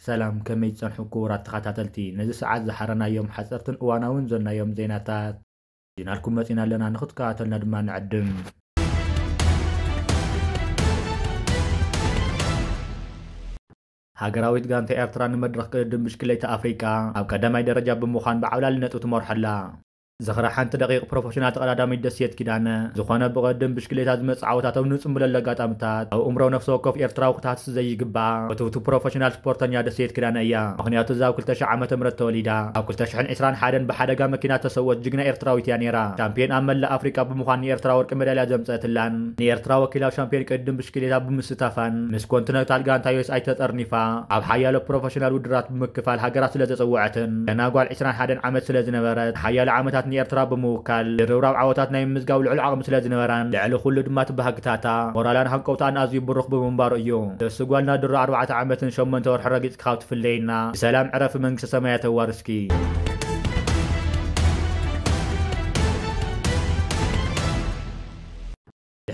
سلام كميت صنحكو رات تخاتلتي نزي ساعات زحرنا يوم حصرتن وانا زلنا يوم زيناتات دينالكم متينا لنا ناخذ كاتلنا دما نعدم هاجراويت غانتا ኤርትራ ንመድረኽ ቅድም ብሽክሌታ ኣፍሪቃ ኣብ ቀዳማይ ደረጃ ብምዃን ብዓብላልነቱ ትመርሐላ زخرا حنت دقيق بروفيشنال تقدامي دسيت كدانه زخونه بقدم بشكليتا زمص عوتاتو نصم بل لغاطامታት او عمرو نفسو كوف ኤርትራው ክታት زي يغبا وتو بروفيشنال سبورتኛ دسيت كدانه يا مخنياتو زاو 2000 عامه مرت توليدا او 2021 بحدغا مكينه تسوت جغنا ኤርትራዊት ያኔራ ቻምፒዮን አመለ አፍሪካ በመሆን ኤርትራ ወርቅ ሜዳሊያ ዘምጸትላን ኤርትራ ወኪላው ቻምፒዮን ቅድም ብሽክሌታ ብምስታፋን ምስ ኮንቲኔንታል ጋንታዮስ አይተጠርኒፋ ኣብ ሓያሎ ፕሮፌሽናል ውድራት ብምክፋል ሃገራት ስለዘጸውዐትን ገናጓል 21 ዓመት ስለዝነበረት ሓያሎ ዓመታት ኤርትራ በመወካል ድርብራብ ዓወታት ናይ ምዝጋው ልዕል ዓቕም ስለዝነበራን ልዕሊ ኩሉ ድማ ትባሃግታታ ሞራላን ሃንቀውታን ኣዝዩ ብሩኽ ብምንባሩ እዩ ደስጓልና ድሮ 4 ዓመትን 8 ወርሕ ረጊጽ ካብት ፍለይና ሰላም ዕረፍ መንግስቲ ሰማያት ተዋርስኪ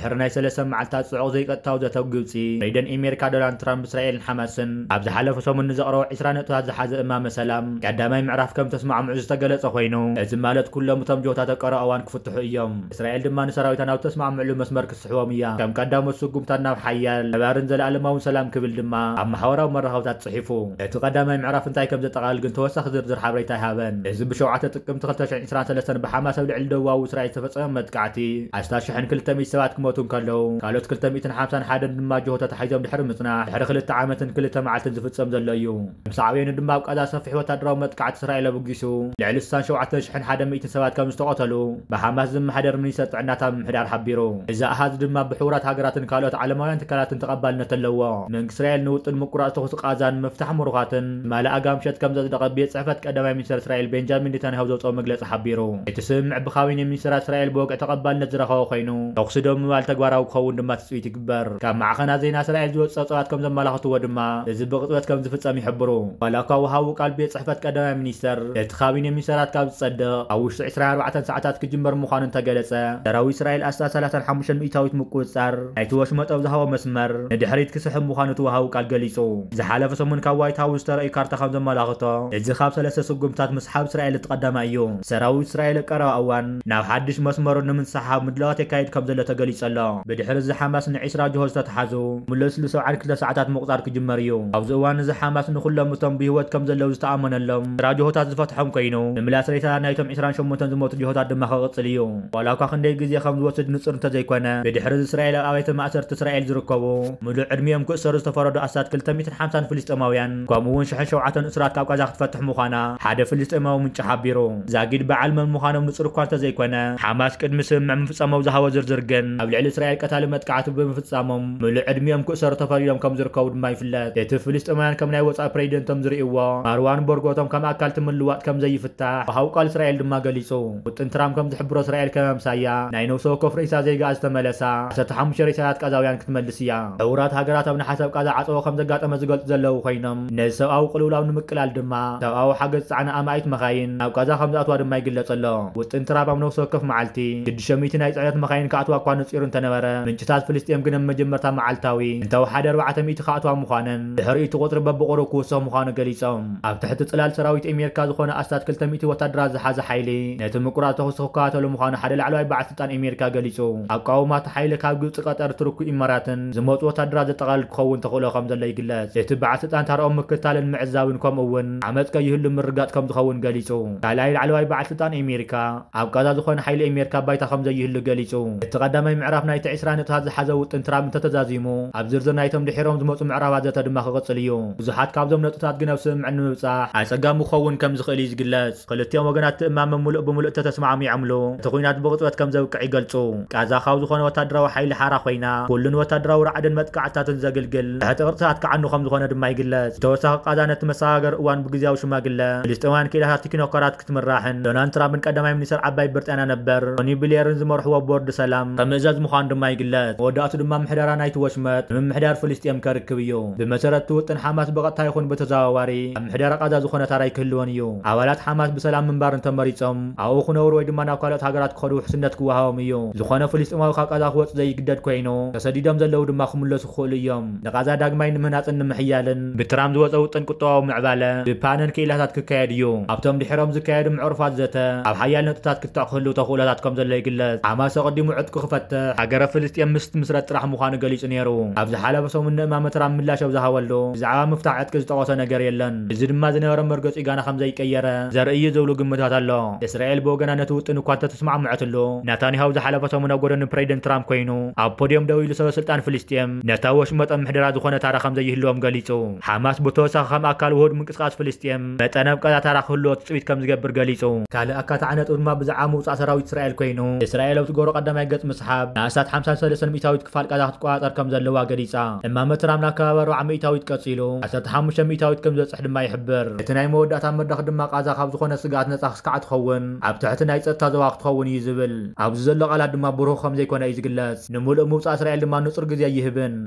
حرناي سلسم معلتات صعود زي قطاو زتو غبصي ريدن امريكا دونالد ترامب اسرائيل حماسن ابز حلف سومن زقرو 20 نقطات زحاز امام سلام قدامي معرف كم تسمع معز تغلص خوينو از مالت كلهم تمجوتا تقرا اوان كفتحو ايام اسرائيل دما نسراويتنا تسمع معلو مسمر كسحوميا كم قدامو سقمتنا بحيال لبارن زلالماو سلام كبل دما ام محوراو مرخوتات صحيفو اتو قدامي معرف انتاي كم زتقال كن توسخ زرزر حبريتا هابن از بشوعه تقمت 2023 بحماس ولعل دواو اسرائيل تفصم متقعتي اشتاشحن كلتمي سبات موتون كلو قالت كلتا 251 دما جهوتا تحيزم دحر مصنع دحر خلت عامتن كلتا معلتن زفصم زليو مسعوين دما بقدا صفح وتدراو متقعت اسرائيل بقيسو لعلسان شوعه شحن 100 سبات كم استقتلوا بحماس زم حدر من يسطعناتا محدار حبيرو اذا هاز دما بحورات هاجراتن كالوت علماوያን تكالاتن تقبلنا تلوا من اسرائيل نوطن مقراص تخص قازان مفتح مرغاتن مالا اقامشت كم زدق بيت صحفت قدامي منستر اسرائيل بنجامين نتنياهو زوصو مغلص حبيرو يتسمع بخاوين منستر اسرائيل بوق تقبلنا زرخو خينو تقصدهم والتغوراو خون دما تسويت يكبر كم معخنا زينا اسرائيل زوص صوات كم زمالخته ودما زب قطوت كم زفصم يحبرو ولاكاو هاو قال بيت صحفت قدامي منستر يتخاوين منسترات كاب تصدق اوش 24 ساعات كجمر مخانن تغلصه دراوي اسرائيل اسا 35 مئتاويت مقصار ايتوش مطب زهو مسمر ندحريت كسحب مخانته هاو قال غليصو زحالف سمن كا وايت هاوس ترى كارتا خم زمالخته እዚ ካብ ሰለስተ ስጉምታት መስሓብ እስራኤል ተቀዳማ እዩ ሰራዊት እስራኤል ቀረው ኣዋን ናብ ሓድሽ መስመሩ ንምንሰሓብ ምድላዋት የካይድ ከም ዘሎ ተገሊጸሎ ብድሕሪ እዚ ሓማስ ንዒስራ ጆሆዝ ተተሓዙ ሙለስ ለ72 ሰዓታት መቁጣር ክጅመር እዩ ኣብዚ እዋን እዚ ሓማስ ንኹሎም እቶም ብህይወት ከም ዘለው ዝተኣመነሎም ራጆሆታት ዝፈትሖም ኮይኑ ንምላስ ሬታ ናይቶም 28 ዝሞቱ ጆሆታት ድማ ክቕፅል እዩ ዋላኳ ክንደይ ግዜ ከም ዝወስድ ንጹር እንተዘይኮነ ብድሕሪ እስራኤል ኣባይተ ማእሰርቲ እስራኤል ዝርከቡ ሙሉእ ዕድሚኦም ክእሰሩ ዝተፈረዱ ኣሳት 250 ፍልስጤማውያን ከምኡውን 7 እስራት ካብ ጋዛ ክትፈትሕ ምዃና ሓደ ፍልስጤማዊ ምንጭ ሓቢሩ ዛጊድ በዓል መን ምዃኖም ንጹር እኳ እንተዘይኮነ ሓማስ ቅድሚ ስምምዕ ምፍጻሞም ዝሃቦ ዝርዝር ግን ኣብ ልዕሊ እስራኤል ቀታሊ መጥቃዕቲ ብምፍጻሞም ሙሉእ ዕድሚኦም ክእሰሩ ተፈሪዶም ከም ዝርከቡ ድማ ይፍለጥ እቲ ፍልስጤማውያን ከም ናይ ወፃኢ ፕሬዚደንቶም ዝርእይዎ ማርዋን ቦርጎቶም ከም ኣካል ትምልዋጥ ከም ዘይፍታሕ ብሃውቃል እስራኤል ድማ ገሊጹ ውጥን ትራምፕ ከም ዝሕብሮ እስራኤል ከመምሳያ ናይ ነፍሲ ወከፍ ርእሳ ዘይጋ ዝተመለሳ 15 ሬሳታት ቃዛውያን ክትመልስ እያ ሕቡራት ሃገራት ኣብ ንሓሰብ ቃዛ ዓፀቦ ከም ዘጋጠመ ዝገልጹ ዘለው ኮይኖም ነዚ ሰብኣዊ ቅልውላው ንምቅላል ድማ ሰብኣዊ ሓገዝ ጻዕና ኣማይት መኻይን ኣብ ቃዛ ከም ዝኣትዋ ድማ ይግለጽ ኣሎ ውጥን ትራምፕ ኣብ ነፍሲ ወከፍ መዓልቲ 600 ናይ ጽዕነት መኻይን ከኣትዋ እኳ ነፂሩ እንተነበረ ምንጭታት ፍልስጤም ግን መጀመርታ መዓልታዊ እንተወሓደ 400 ከኣትዋ ምዃነን ድሕሪ እቲ ቁፅሪ በብቑሩ ክውስኽ ምዃኑ ገሊፆም ኣብ ትሕቲ ጽላል ሰራዊት ኣሜሪካ ዝኾነ ኣስታት 200 ወታደራት ዝሓዘ ሓይሊ ነቲ ምቁራጽ ተኹስ ክከታተሉ ምዃኑ ሓደ ላዕለዋይ በዓል ስልጣን ኣሜሪካ ገሊጹ ኣብ ቃውማት ሓይሊ ካብ ግብፂ ቀጠር ትርኩ ኢማራትን ዝመፁ ወታደራት ዘጠቓልል ክኸውን ተኽእሎ ከም ዘሎ ይግለጽ እቲ በዓል ስልጣን ታርኦም ምክትታልን ምዕዛብን ከምኡውን ዓመፅ ከይህሉ ምርጋጽ ከም ዝኸውን ገሊጹ ካልኣይ ላዕለዋይ በዓል ስልጣን ኣሜሪካ ኣብ ቃዛ ዝኾነ ሓይሊ ኣሜሪካ ባይታ ከም ዘይህሉ ገሊጹ እቲ ቀዳማይ ምዕራፍ ናይቲ 20 ነጥብታት ዝሓዘ ውጥን ትራምፕ እንተተዛዚሙ ኣብ ዝርዝር ናይቶም ድሒሮም ዝመፁ ምዕራባት ዘተ ድማ ክቕፅል እዩ ብዙሓት ካብዞም ነጥብታት ግን ኣብ ስምምዕ ንምብፃሕ ኣፀጋሚ ክኸውን ከም ዝኽእል እዩ ዝግለጽ ክልቲኦም ወገናት ትእማመ ሙሉእ ብምሉእ ተተስማዕሚዖምሉ እቲ ኩናት ብቕፅበት ከም ዘብቅዕ ይገልጹ ቃዛ ካብ ዝኾነ ወታደራዊ ሓይሊ ሓራ ኮይና ኩሉን ወታደራዊ ራዕድን መጥቃዕትታትን ዘገልግል ትሕቲ ቅርጽታት ክዓኑ ከም ዝኾነ ድማ ይግለጽ ተወሳኺ ቃዛ ነቲ መሰጋገር እዋን ብግዜያዊ ሽማግለ ፍልስጤማውያን ክኢላታት ቴክኖክራት ክትምራሕን ዶናልድ ትራምፕን ቀዳማይ ሚኒስትር ዓባይ ብሪጣንያ ነበር ቶኒ ብሌርን ዝመርሕዎ ቦርድ ሰላም ከም ምእዛዝ ምዃን ድማ ይግለጽ ወዳእቱ ድማ ምሕደራ ናይቲ ወሽመጥ ምምሕዳር ፍልስጤም ከርክብ እዩ ብመሰረቱ ውጥን ሓማስ በቐጥታ ይኹን በተዘዋዋሪ ኣብ ምሕደራ ቃዛ ዝኾነ ታራይ ክህልወን እዩ ኣባላት ሓማስ ብሰላም ምንባር እንተመሪፆም ኣብኡ ክነብሩ ወይ ድማ ናብ ካልኦት ሃገራት ክኸዱ ውሕስነት ክወሃቦም እዩ ዝኾነ ፍልስጤማዊ ካብ ቃዛ ክወፅ ዘይግደድ ኮይኑ ተሰዲዶም ዘለው ድማ ክምለሱ ክኽእሉ እዮም ንቃዛ ዳግማይ ንምህናፅን ንምሕያልን ብትራም ዝወፀ ውጥን ቁጠባዊ ምዕባለ ብፓነን ክኢላታት ክካየድ እዩ ኣብቶም ድሕሮም ዝካየዱ ምዕሩፋት ዘተ ኣብ ሓያል ነጥብታት ክትዕ ክህልው ተኽእሎታት ከም ዘሎ ይግለጽ ሓማስ ቀዲሙ ዕጥቂ ክፈትሕ ሃገረ ፍልስጤም ምስቲ ምስረት ጥራሕ ምዃኑ ገሊጹ ነይሩ ኣብ ዝሓለፈ ሰሙን ንእማመ ትራምፕ ምላሽ ኣብ ዝሃበሉ ብዛዕባ ምፍታሕ ዕጥቂ ዝጠቐሰ ነገር የለን እዚ ድማ ዝነበረ መርገፂ ጋና ከም ዘይቀየረ ዘርኢ እዩ ዝብሉ ግምታት ኣሎ እስራኤል ብወገና ነቲ ውጥን እኳ እንተተስማዕምዐትሉ ናታንያሁ ዝሓለፈ ሰሙን ኣብ ጎደኒ ፕሬዚደንት ትራምፕ ኮይኑ ኣብ ፖድዮም ደው ኢሉ ሰበስልጣን ፍልስጤም ነታ ወሽመጥ ምሕደራ ዝኾነ ታራ ከም ዘይህልዎም ገሊጹ ሓማስ ብተወሳኺ ከም ኣካል ውህድ ምንቅስቃስ ፍልስጤም መጠነ ብቀዛ ታራ ክህልዎ ትፅቢት ከም ዝገብር ገሊጹ ካልእ ኣካታዕ ነጥቢ ድማ ብዛዕባ ምውፃእ ሰራዊት እስራኤል ኮይኑ እስራኤል ኣብ ትገብሮ ቀዳማይ ገጽ ምስሓብ ንኣሳት 53 ሚእታዊት ክፋል ቃዛ ክትቆፃፀር ከም ዘለዋ ገሊጻ እማመ ትራምፕ ናብ ከባቢ 40 ሚእታዊት ቀፂሉ 15 ሚእታዊት ከም ዘብፅሕ ድማ ይሕብር እቲ ናይ መወዳእታ መድረኽ ድማ ቃዛ ካብ ዝኾነ ስጋኣት ነፃ ክስካዕ ትኸውን ኣብ ትሕቲ ናይ ፀጥታ ዞባ ክትኸውን እዩ ዝብል ኣብዚ ዘሎ ቃላት ድማ ብሩህ ከም ዘይኮነ እዩ ዝግለጽ ንምሉእ ምውፃእ እስራኤል ድማ ንጹር ግዜ ይህብን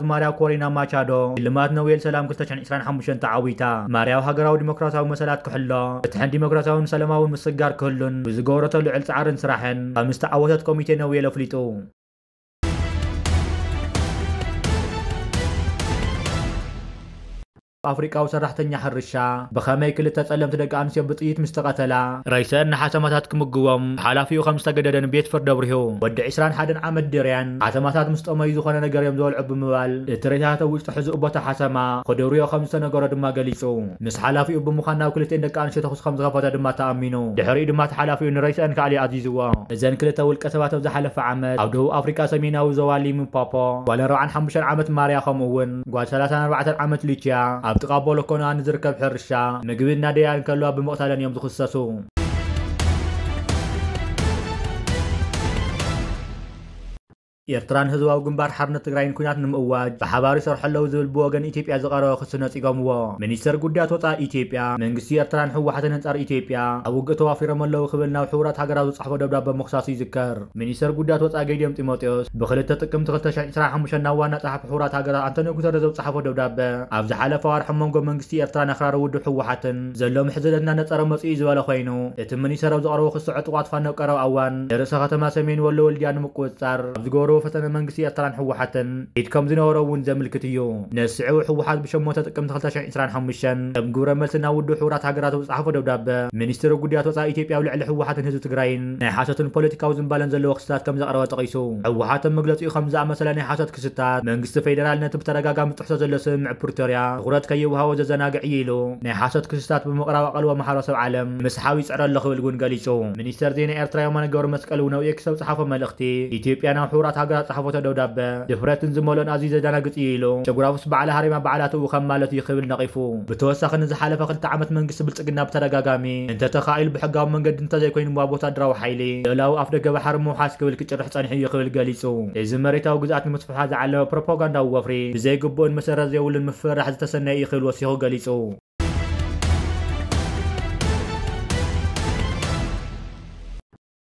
ማርያ ኮሪና ማቻዶ ልማት ኖቤል ሰላም 2025 ተዓዊታ ማርያው ሃገራዊ ዲሞክራሲያዊ መሰላት ክሕሎ እቲ ሕን ዲሞክራሲያውን ሰላማውን ምስጋር ክህሉን ብዝገበረቶ ልዕል ፃዕርን ስራሕን ካብ ምስተዓወተት ኮሚቴ ኖቤል ኣፍሊጡ ኣፍሪቃዊ ሰራሕተኛ ሕርሻ ብኸመይ ክልተ ጸለምቲ ደቂ ኣንስትዮ ብጥይት ምስ ተቐተላ ራይሰን ንሓተማታት ክምግቦም ሓላፊኡ ከም ዝተገደደን ቤት ፍርዲ ኣብርሂቡ ወዲ 21 ዓመት ድርያን ሓተማታት ምስ ጠመዩ ዝኾነ ነገር እዮም ዝበልዑ ብምባል እቲ ሬሳታት ኣብ ውሽጢ ሕዚ ቦታ ሓተማ ከደብርዮ ከም ዝተነገሮ ድማ ገሊጹ ምስ ሓላፊኡ ብምዃን ናብ ክልተን ደቂ ኣንስትዮ ተኹስ ከም ዝኸፈተ ድማ ተኣሚኑ ድሕሪኡ ድማ እቲ ሓላፊኡ ንራይሰን ካሊእ ኣዚዝዎ እዘን ክልተ ውልቀ ሰባት ኣብ ዝሓለፈ ዓመት ኣብ ደቡብ ኣፍሪካ ሰሜናዊ ዞባ ሊምፖፖ ጓል 45 ዓመት ማርያ ከምኡውን ጓል 34 ዓመት ሉቺያ ኣብ ጥቃ ቦሎኮና ንዝርከብ ሕርሻ ምግቢ እናደያን ከለዋ ብምቕታለን እዮም ዝኽሰሱ ኤርትራን ህዝባዊ ግንባር ሓርነት ትግራይን ኩናት ንምእዋጅ ብሓባር ይሰርሑ ኣለዉ ዝብል ብወገን ኢትዮጵያ ዝቐረበ ክሲ ነፂጎምዎ ሚኒስተር ጉዳያት ወፃኢ ኢትዮጵያ መንግስቲ ኤርትራን ህወሓትን አንጻር ኢትዮጵያ ኣብ ውግእ ተዋፊሮም ኣለዉ ክብል ናብ ሕቡራት ሃገራት ዝጻሕፈ ደብዳቤ ምኽሳሱ ይዝከር ሚኒስተር ጉዳያት ወፃኢ ገዲም ጢሞቴዎስ ብክልተ ጥቅምቲ 2025 ናብ ዋና ጸሓፊ ሕቡራት ሃገራት አንቶኒዮ ጉተሬዝ ዝጻሕፈ ደብዳቤ ኣብ ዝሓለፈ ወርሒ መንጎ መንግስቲ ኤርትራን ኣኽራሪ ውድብ ሕወሓትን ዘሎ ምሕዝነትና ነፀረ መጽኡ ዝበለ ኮይኑ እቲ ሚኒስተር ኣብ ዝቐረበ ክሲ ዕጡቋት ፋኖ ቀረብ ኣዋን ርእሰ ከተማ ሰሜን ወሎ ወልድያ ንምቁፅጻር ኣብ ዝገበሩ ፈተነ መንግስቲ ኤርትራን ሕወሓትን ኢድ ከም ዝነበሮ እውን ዘምልክት እዩ ነስዒው ሕወሓት ብሸሞተ ጥቅምቲ 2025 ከም ግብረ መልስና ውድብ ሕቡራት ሃገራት ዝጻሕፈ ደብዳቤ ሚኒስትሪ ጉዳያት ወፃኢ ኢትዮጵያ ኣብ ልዕሊ ሕወሓትን ህዝቢ ትግራይን ናይ ሓሶትን ፖለቲካዊ ዝምባለን ዘለዎ ክስታት ከም ዘቕረበ ጠቒሱ ሕወሓትን መግለፂኡ ከም ዝኣመሰለ ናይ ሓሶት ክስታት መንግስቲ ፌደራል ነቲ ብተደጋጋሚ ጥሕሶ ዘሎ ስምምዕ ፕሪቶርያ ትኩረት ከይወሃቦ ዘዘናግዕ እዩ ኢሉ ናይ ሓሶት ክስታት ብምቕራብ ኣቐልቦ ማሕበረሰብ ዓለም ምስሓብ ይፅዕረ ኣሎ ክብል እውን ገሊጹ ሚኒስተር ዜና ኤርትራ የማነ ገብረ መስቀል እውን ኣብ ኤክስ ዝጻሕፈ መልእኽቲ ኢትዮጵያ ናብ ሕቡራት ሃገራት ጻሕፈቶ ደብዳቤ ድፍረትን ዝመሎን ኣዝዩ ዘደናግጽ እዩ ኢሉ ጨጉራፉስ በዓለ ሃሪማ በዓላት ከም ማለት እዩ ክብል ነቒፉ ብተወሳኺ ንዝሓለፈ 2 ዓመት መንግስቲ ብልጽግና ብተደጋጋሚ እንተተኻኢሉ ብሕጋዊ መንገዲ እንተዘይኮይኑ ወታደራዊ ሓይሊ ልዕላዊ ኣፍ ደገ ባሕሪ ምውሓስ ክብል ክጭርሕ ጸኒሑ እዩ ክብል ገሊጹ እዚ መሬታዊ ግዝኣት ንምስፍሓት ዝዓለመ ፕሮፓጋንዳዊ ወፍሪ ብዘይግቡእን መሰረት ዘይብሉን ምፍራሕ ዝተሰነየ እዩ ክብል ወሲኹ ገሊጹ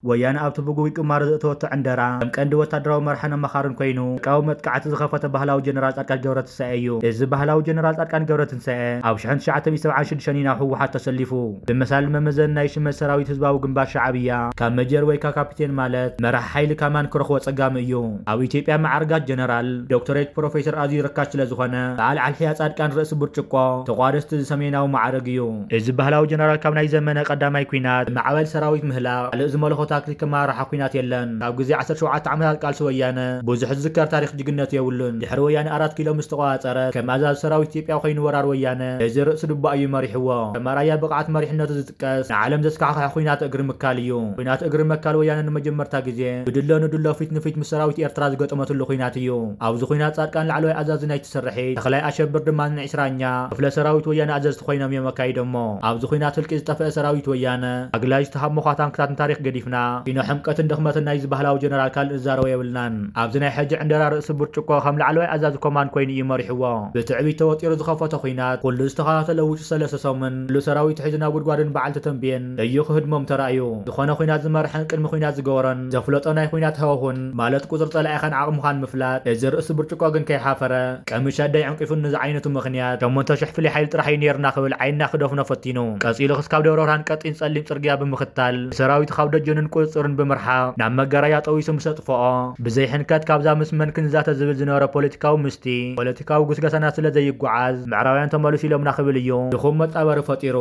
ወያነ ኣብቲ ብጉዊ ቅማር ዘእተወቶ ዕንደራ ከም ቀንዲ ወታደራዊ መርሐን ኣመኻርን ኮይኑ ቃዊ መጥቃዕቲ ዝኸፈተ ባህላዊ ጀነራል ጻድቃን ገብረትንሳኤ እዩ እዚ ባህላዊ ጀነራል ጻድቃን ገብረትንሳኤ ኣብ 1976 ናብ ሕወሓት ተሰሊፉ ብመሳሊ መመዘን ናይ ሽመት ሰራዊት ህዝባዊ ግንባር ሻዕብያ ካብ መጀር ወይ ካፒቴን ማለት መራሒ ሓይሊ ካማን ክረኽቦ ጸጋሚ እዩ ኣብ ኢትዮጵያ ማዕርጋት ጀነራል ዶክተሬት ፕሮፌሰር ኣዝዩ ርካሽ ስለ ዝኾነ በዓል ዓልሕያ ጻድቃን ርእሲ ብርጭቆ ተቋደስቲ ሰሜናዊ ማዕርግ እዩ እዚ ባህላዊ ጀነራል ካብ ናይ ዘመነ ቀዳማይ ኩናት ማዕበል ሰራዊት ምህላቅ ካልእ ዝመለኾ ታክቲክ ከማራሓ ኩናት የለን ኣብ ግዜ 17 ዓመታት ቃልሲ ወያነ ብዙሕ ዝዝከር ታሪክ ጅግነት የብሉን ድሕሪ ወያነ 4 ኪሎ ምስ ተቆፃፀረ ከም ኣዛዝ ሰራዊት ኢትዮጵያ ኮይኑ ወራር ወያነ እዚ ርእሲ ዱባ እዩ መሪሕዎ ተማራያ ብቕዓት መሪሕነቱ ዝጥቀስ ንዓለም ዘስካሕካሕ ኩናት እግሪ ምካል እዩ ኩናት እግሪ መካል ወያነ ንመጀመርታ ግዜ ብድሎ ንድሎ ፊት ንፊት ምስ ሰራዊት ኤርትራ ዝገጠመትሉ ኩናት እዩ ኣብዚ ኩናት ጻድቃን ላዕለዋይ ኣዛዝ ናይ ተሰርሒ ተኽላይ ኣሸብር ድማ ን20ኛ ክፍለ ሰራዊት ወያነ ኣዘዝቲ ኮይኖም እዮም ኣካይዶሞ ኣብዚ ኩናት ህልቂ ዝጠፍአ ሰራዊት ወያነ ኣግላጅ ተሃብ ምዃታን ክታትን ታሪክ ገዲፍና ፊኖ ሕምቀትን ድኽመትን ናይ ዝበህላዊ ጀነራል ካል እዛረው የብልናን ኣብዚ ናይ ሕጂ ዕንደራ ርእሲ ብርጭቆ ከም ላዕለዋይ ኣዛዚ ኮማንድ ኮይኑ እዩ መሪሕዎ ብትዕቢት ተወጢሩ ዝኸፈተ ኩናት ኩሉ ዝተኸታተለ ውጭ 3 ሰሙን ኩሉ ሰራዊት ሒዝና ጉድጓድን በዓል ተተንብየን እዩ ክህድሞም ተራእዩ ዝኾነ ኩናት ዝመርሕን ቅድሚ ኩናት ዝገበረን ዘፍለጦ ናይ ኩናት ሃዋሁን ማለት ቁፅር ፀላኢኻን ዓቕምኻን ምፍላጥ እዚ ርእሲ ብርጭቆ ግን ከይሓፈረ ቀሚሽ ኣዳይ ዕንቂፉን ንዚ ዓይነቱ ምኽንያት 8,000 ፍሉይ ሓይሊ ጥራሕ እዩ ነርና ክብል ዓይንና ክደፍኖ ፈቲኑ ቀፂሉ ክስካብ ደብረ ብርሃን ቀጢን ጸሊም ጽርግያ ብምኽታል ሰራዊት ካብ ደጀንን ቁፅርን ብምርሓቅ ናብ መጋራያ ጠዊሱ ምሰጥፎኦ ብዘይ ሕንከት ካብዛ ምስ መንክን ዛተ ዝብል ዝነበረ ፖለቲካዊ ምስቲ ፖለቲካዊ ጉስገሰና ስለ ዘይጓዓዝ ምዕራባውያን ተመልሱ ኢሎምና ክብል እዩ ድኹም መጣበሪ ፈጢሩ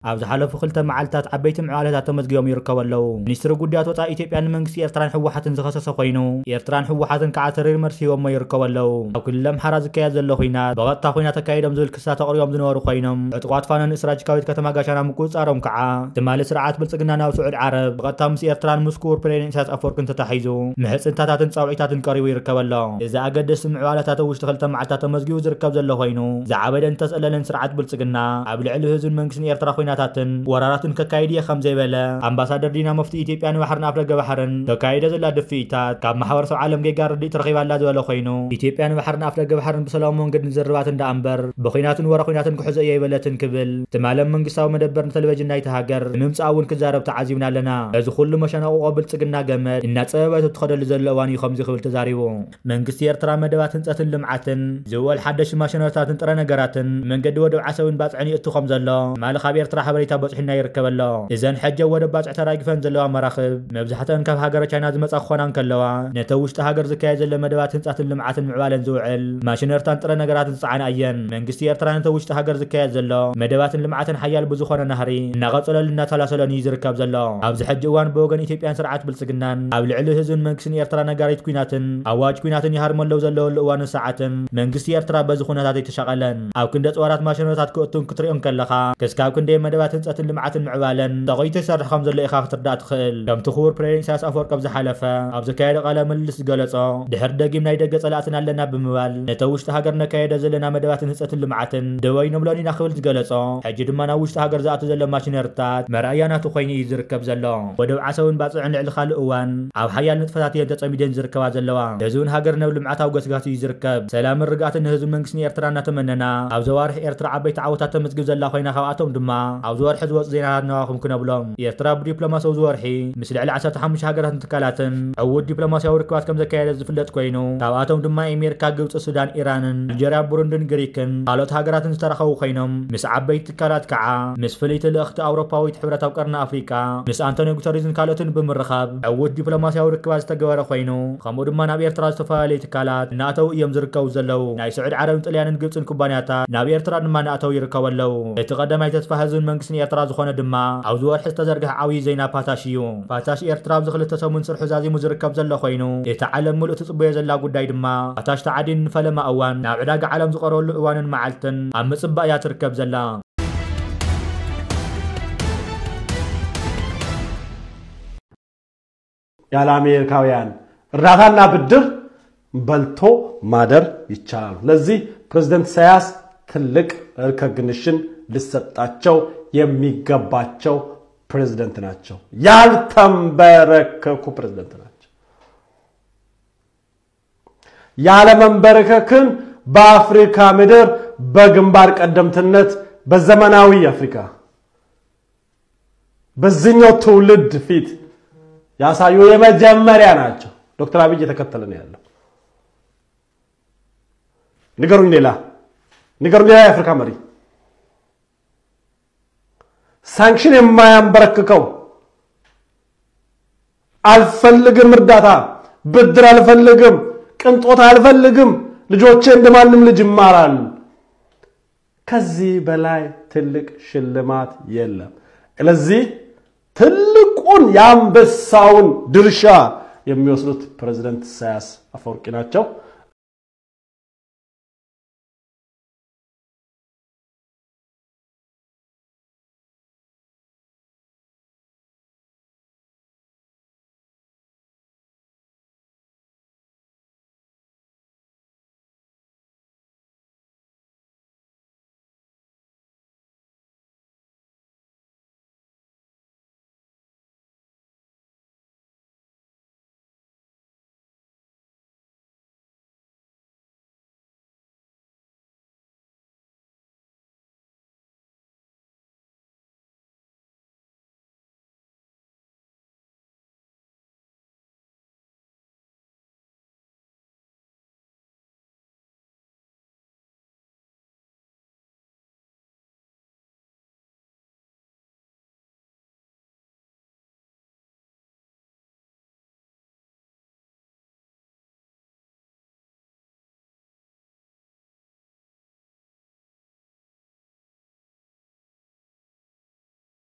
ኣብዚ ሓለፉ ክልተ መዓልታት ዓበይቲ ምዕዋላት ተመዝጊቦም ይርከቡ ኣለው ሚኒስትሪ ጉዳያት ወፃኢ ኢትዮጵያን መንግስቲ ኤርትራን ሕወሓትን ዝኸሰሰ ኮይኑ ኤርትራን ሕወሓትን ከዓ ተሪር መርሲቦም ይርከቡ ኣለው ኣብ ክልል ኣምሓራ ዝካየድ ዘሎ ኩናት ብቐጥታ ኩናት ተካይዶም ዝብል ክሳት ተቕሪቦም ዝነበሩ ኮይኖም ዕጡቋት ፋኖን እስራጅካዊት ከተማ ጋሻና ምቁፅፃሮም ከዓ ትማሊ ስርዓት ብልፅግና ናብ ስዑድ ዓረብ ብቐጥታ ምስ ኤርትራን ምስ ክቡር ፕሬዚደንት ኢሳያስ ኣፈወርቅን ተታሒዙ ምሕፅንታታትን ፃውዒታትን ቀሪቡ ይርከብ ኣሎ እዚ ኣገደስቲ ምዕዋላት ውሽጢ ክልተ መዓልታት ተመዝጊቡ ዝርከብ ዘሎ ኮይኑ ዝዓበደን ተስእለለን ስርዓት ብልፅግና ኣብ ልዕሊ ህዝብን መንግስትን ኤርትራ ኩናታትን ወራራትን ከካይድየ ከም ዘይበለ ኣምባሳደር ዲና መፍቲ ኢትዮጵያን ባሕርን ኣፍደገ ባሕርን ተካይደ ዘላ ድፍኢታት ካብ ማሕበረሰብ ዓለም ጌጋ ርዲእ ትረኺባላ ዝበለ ኮይኑ ኢትዮጵያን ባሕርን ኣፍደገ ባሕርን ብሰላም መንገዲ ዝርባት እንዳ እምበር ብኩናትን ወራ ኩናትን ክሕዞ የበለትን ክብል ትማለም መንግስታዊ መደበር ቴሌቪዥን ናይቲ ሃገር ንምምፃእ እውን ክዛረብ ተዓዚብና ኣለና እዚ ኩሉ መሸናቆቆ ብልፅግና ገመድ እናፀበበት እትኸደሉ ዘሎ እዋን እዩ ከምዚ ክብል ተዛሪቡ መንግስቲ ኤርትራ መደባት ህንፀትን ልምዓትን ዝውዕል ሓደሽቲ ማሽነሪታትን ጥረ ነገራትን መንገዲ ወደብ ዓሰብን ባፅዕን ይእቱ ከም ዘሎ ማሊ ካብ ኤርትራ ሓበሬታ በፅሒና ይርከብ ኣሎ እዘን ሕጂ ወደብ ባፅዕ ተራጊፈን ዘለዋ መራኽብ መብዛሕተን ካብ ሃገረ ቻይና ዝመፃ ክኾናን ከለዋ ነተ ውሽጢ ሃገር ዝካየድ ዘሎ መደባት ህንፃትን ልምዓትን ምዕባለን ዝውዕል ማሽነሪታትን ጥረ ነገራትን ዝፀዓና እየን መንግስቲ ኤርትራ ነተ ውሽጢ ሃገር ዝካየድ ዘሎ መደባትን ልምዓትን ሓያል ብዝኾነ ናህሪ እናቐፀለሉ እናተላሰለን እዩ ዝርከብ ዘሎ ኣብዚ ሕጂ እዋን ብወገን ኢትዮጵያን ስርዓት ብልፅግናን ኣብ ልዕሊ ህዝብን መንግስትን ኤርትራ ነጋሪት ኩናትን ኣዋጅ ኩናትን ይሃርመለው ዘለወሉ እዋንን ሰዓትን መንግስቲ ኤርትራ በዚ ኩነታት ኣይተሸቐለን ኣብ ክንደ ፀዋራት ማሽነሪታት ክእቱን ክትሪኦም ከለኻ ክስካብ ክንደይ መደባት ህንፀትን ልምዓትን ምዕባለን ተቐይቶ ይሰርሕ ከም ዘሎ ኢኻ ክትርዳእ ትኽእል ከምቲ ክቡር ፕሬዚደንት ኢሳያስ ኣፈወርቂ ኣብ ዝሓለፈ ኣብ ዝካየደ ቃለ ምልልስ ዝገለጾ ድሕሪ ደጊም ናይ ደገ ፀላእትን ኣለና ብምባል ነተ ውሽጢ ሃገር ነካየደ ዘለና መደባትን ህንፀትን ልምዓትን ደወይ ንብሎን ኢና ክብል ዝገለጾ ሕጂ ድማ ናብ ውሽጢ ሃገር ዝኣቱ ዘሎ ማሽነሪታት መርኣያናቱ ኮይኑ እዩ ዝርከብ ዘሎ ወደብ ዓሰብን ባፅዕን ልዕሊ ካልእ እዋን ኣብ ሓያል ንጥፈታት እየን ተፀሚደን ዝርከባ ዘለዋ ህዝብን ሃገር ናብ ልምዓታዊ ገስጋስ እዩ ዝርከብ ሰላምን ርግኣትን ንህዝቢ መንግስትን ኤርትራ እናተመነና ኣብ ዘዋርሒ ኤርትራ ዓበይቲ ዓወታት ተመዝግብ ዘላ ኮይና ካብኣቶም ድማ ኣብ ዝወርሒ ዝወፅ ዜናታት ነዋኹም ክነብሎም ኤርትራ ብዲፕሎማሲያዊ ዝወርሒ ምስ ልዕሊ 15 ሃገራትን ትካላትን ዕውት ዲፕሎማሲያዊ ርክባት ከም ዘካየደ ዝፍለጥ ኮይኑ ካብኣቶም ድማ ኣሜሪካ ግብፂ ሱዳን ኢራንን ኣልጀርያ ቡሩንድን ግሪክን ካልኦት ሃገራትን ዝተረኸቡ ኮይኖም ምስ ዓበይቲ ትካላት ከዓ ምስ ፍልይቲ ልእኽቲ ኣውሮፓዊት ሕብረት ኣብ ቀርኒ ኣፍሪካ ምስ አንቶኒዮ ጉተሬዝን ካልኦትን ብምርኻብ ዕውት ዲፕሎማሲያዊ ርክባት ዝተገበረ ኮይኑ ከምኡ ድማ ናብ ኤርትራ ዝተፈላለዩ ትካላት እናእተው እዮም ዝርከቡ ዘለው ናይ ስዑድ ዓረብን ጣልያንን ግብፅን ኩባንያታት ናብ ኤርትራ ድማ እናእተው ይርከቡ ኣለው እቲ ቀዳማይ ተስፋ ህዝብን መንግስትን ኤርትራ ዝኾነ ድማ ኣብ ዝወርሒ ዝተዘርግሐ ዓብዪ ዜና ፓታሽ እዩ ፓታሽ ኤርትራ ኣብዚ ክልተ ሰሙን ስርሑ ዛዚሙ ዝርከብ ዘሎ ኮይኑ እቲ ዓለም ሙሉእ ትፅበዮ ዘላ ጉዳይ ድማ ፓታሽ ተዓዲን ንፈለማ እዋን ናብ ዕዳጋ ዓለም ዝቐረበሉ እዋንን መዓልትን ኣብ ምፅባእ እያ ትርከብ ዘላ ያለ አሜሪካውያን እርዳታና ብድር በልቶ ማደር ይቻላል ለዚህ ፕሬዝዳንት ኢሳያስ ትልቅ ሪኮግኒሽን ሊሰጣቸው የሚገባቸው ፕሬዝዳንት ናቸው ያልተንበረከኩ ፕሬዝዳንት ናቸው ያለ መንበረከክን በአፍሪካ ምድር በግንባር ቀደምትነት በዘመናዊ አፍሪካ በዚህኛው ትውልድ ፊት ያሳዩ የመጀመሪያ ናቸው ዶክተር አብይ ተከተለ ነው ያለው ንገሩኝ ሌላ የአፍሪካ መሪ ሳንክሽን የማያንበረክከው አልፈልግም እርዳታ ብድር አልፈልግም ቅንጦት አልፈልግም ልጆቼ እንደማንም ልጅ ይማራል ከዚህ በላይ ትልቅ ሽልማት የለም ስለዚህ ትልቁን ያንበሳውን ድርሻ የሚወስዱት ፕሬዝዳንት ኢሳያስ አፈወርቂ ናቸው